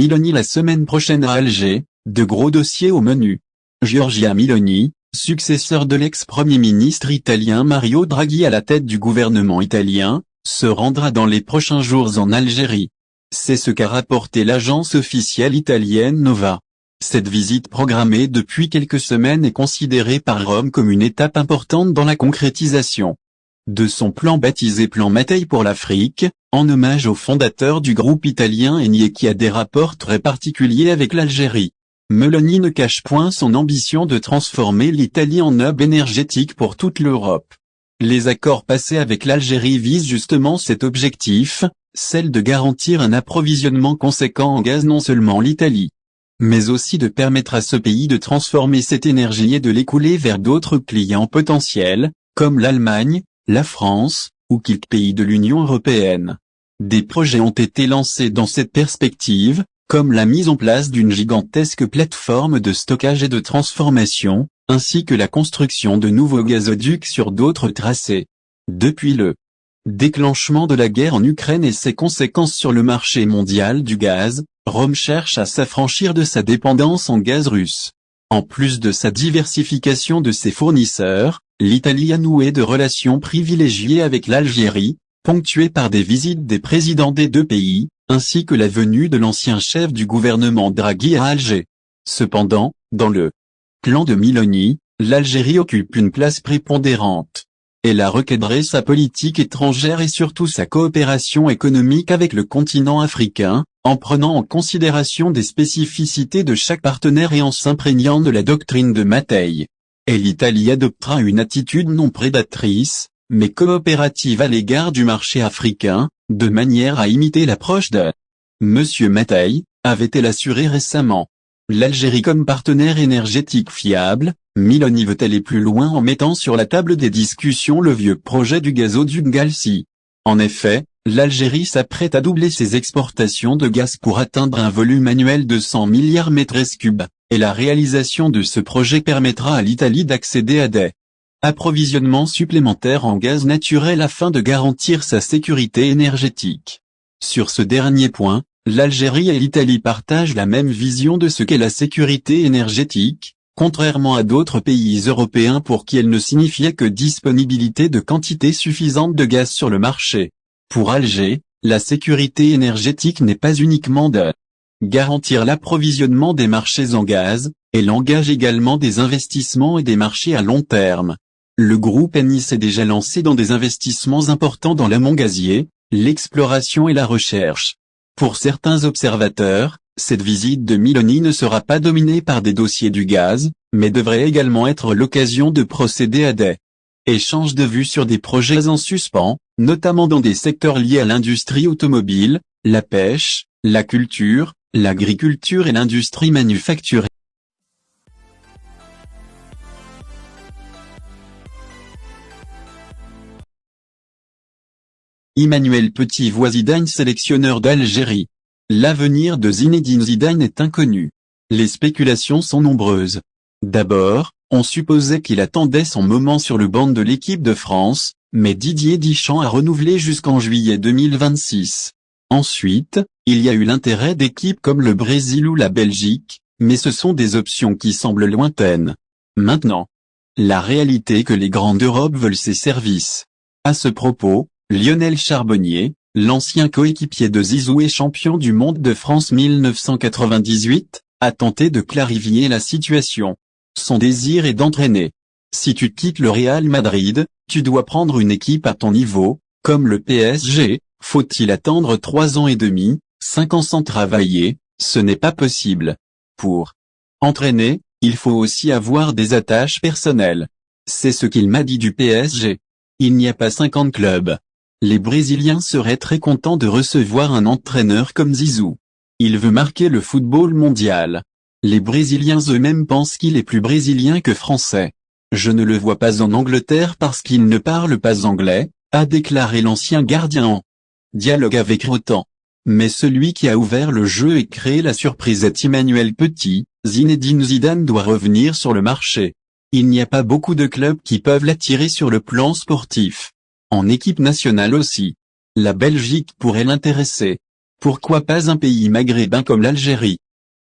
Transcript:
Meloni la semaine prochaine à Alger, de gros dossiers au menu. Giorgia Meloni, successeur de l'ex-premier ministre italien Mario Draghi à la tête du gouvernement italien, se rendra dans les prochains jours en Algérie. C'est ce qu'a rapporté l'agence officielle italienne Nova. Cette visite programmée depuis quelques semaines est considérée par Rome comme une étape importante dans la concrétisation de son plan baptisé Plan Mattei pour l'Afrique, en hommage au fondateur du groupe italien Eni qui a des rapports très particuliers avec l'Algérie. Meloni ne cache point son ambition de transformer l'Italie en hub énergétique pour toute l'Europe. Les accords passés avec l'Algérie visent justement cet objectif, celle de garantir un approvisionnement conséquent en gaz non seulement l'Italie, mais aussi de permettre à ce pays de transformer cette énergie et de l'écouler vers d'autres clients potentiels, comme l'Allemagne, la France, ou quelques pays de l'Union européenne. Des projets ont été lancés dans cette perspective, comme la mise en place d'une gigantesque plateforme de stockage et de transformation, ainsi que la construction de nouveaux gazoducs sur d'autres tracés. Depuis le déclenchement de la guerre en Ukraine et ses conséquences sur le marché mondial du gaz, Rome cherche à s'affranchir de sa dépendance en gaz russe. En plus de sa diversification de ses fournisseurs, l'Italie a noué de relations privilégiées avec l'Algérie, ponctuées par des visites des présidents des deux pays, ainsi que la venue de l'ancien chef du gouvernement Draghi à Alger. Cependant, dans le plan de Meloni, l'Algérie occupe une place prépondérante. Elle a recadré sa politique étrangère et surtout sa coopération économique avec le continent africain, en prenant en considération des spécificités de chaque partenaire et en s'imprégnant de la doctrine de Mattei. Et l'Italie adoptera une attitude non prédatrice, mais coopérative à l'égard du marché africain, de manière à imiter l'approche de M. Mattei, avait-elle assuré récemment. L'Algérie comme partenaire énergétique fiable, Meloni veut aller plus loin en mettant sur la table des discussions le vieux projet du gazoduc Galsi. En effet, l'Algérie s'apprête à doubler ses exportations de gaz pour atteindre un volume annuel de 100 milliards mètres cubes, et la réalisation de ce projet permettra à l'Italie d'accéder à des approvisionnements supplémentaires en gaz naturel afin de garantir sa sécurité énergétique. Sur ce dernier point, l'Algérie et l'Italie partagent la même vision de ce qu'est la sécurité énergétique, contrairement à d'autres pays européens pour qui elle ne signifiait que disponibilité de quantité suffisante de gaz sur le marché. Pour Alger, la sécurité énergétique n'est pas uniquement de garantir l'approvisionnement des marchés en gaz, elle engage également des investissements et des marchés à long terme. Le groupe Eni s'est déjà lancé dans des investissements importants dans l'amont gazier, l'exploration et la recherche. Pour certains observateurs, cette visite de Meloni ne sera pas dominée par des dossiers du gaz, mais devrait également être l'occasion de procéder à des échanges de vues sur des projets en suspens, notamment dans des secteurs liés à l'industrie automobile, la pêche, la culture, l'agriculture et l'industrie manufacturière. Emmanuel Petit voit Zidane sélectionneur d'Algérie. L'avenir de Zinedine Zidane est inconnu. Les spéculations sont nombreuses. D'abord, on supposait qu'il attendait son moment sur le banc de l'équipe de France, mais Didier Deschamps a renouvelé jusqu'en juillet 2026. Ensuite, il y a eu l'intérêt d'équipes comme le Brésil ou la Belgique, mais ce sont des options qui semblent lointaines. Maintenant, la réalité est que les grands d'Europe veulent ses services. À ce propos, Lionel Charbonnier, l'ancien coéquipier de Zizou et champion du monde de France 1998, a tenté de clarifier la situation. Son désir est d'entraîner. Si tu quittes le Real Madrid, tu dois prendre une équipe à ton niveau, comme le PSG, faut-il attendre 3 ans et demi, 5 ans sans travailler, ce n'est pas possible. Pour entraîner, il faut aussi avoir des attaches personnelles. C'est ce qu'il m'a dit du PSG. Il n'y a pas 50 clubs. Les Brésiliens seraient très contents de recevoir un entraîneur comme Zizou. Il veut marquer le football mondial. Les Brésiliens eux-mêmes pensent qu'il est plus brésilien que français. Je ne le vois pas en Angleterre parce qu'il ne parle pas anglais, a déclaré l'ancien gardien en dialogue avec Rotan. Mais celui qui a ouvert le jeu et créé la surprise est Emmanuel Petit. Zinedine Zidane doit revenir sur le marché. Il n'y a pas beaucoup de clubs qui peuvent l'attirer sur le plan sportif. En équipe nationale aussi. La Belgique pourrait l'intéresser. Pourquoi pas un pays maghrébin comme l'Algérie?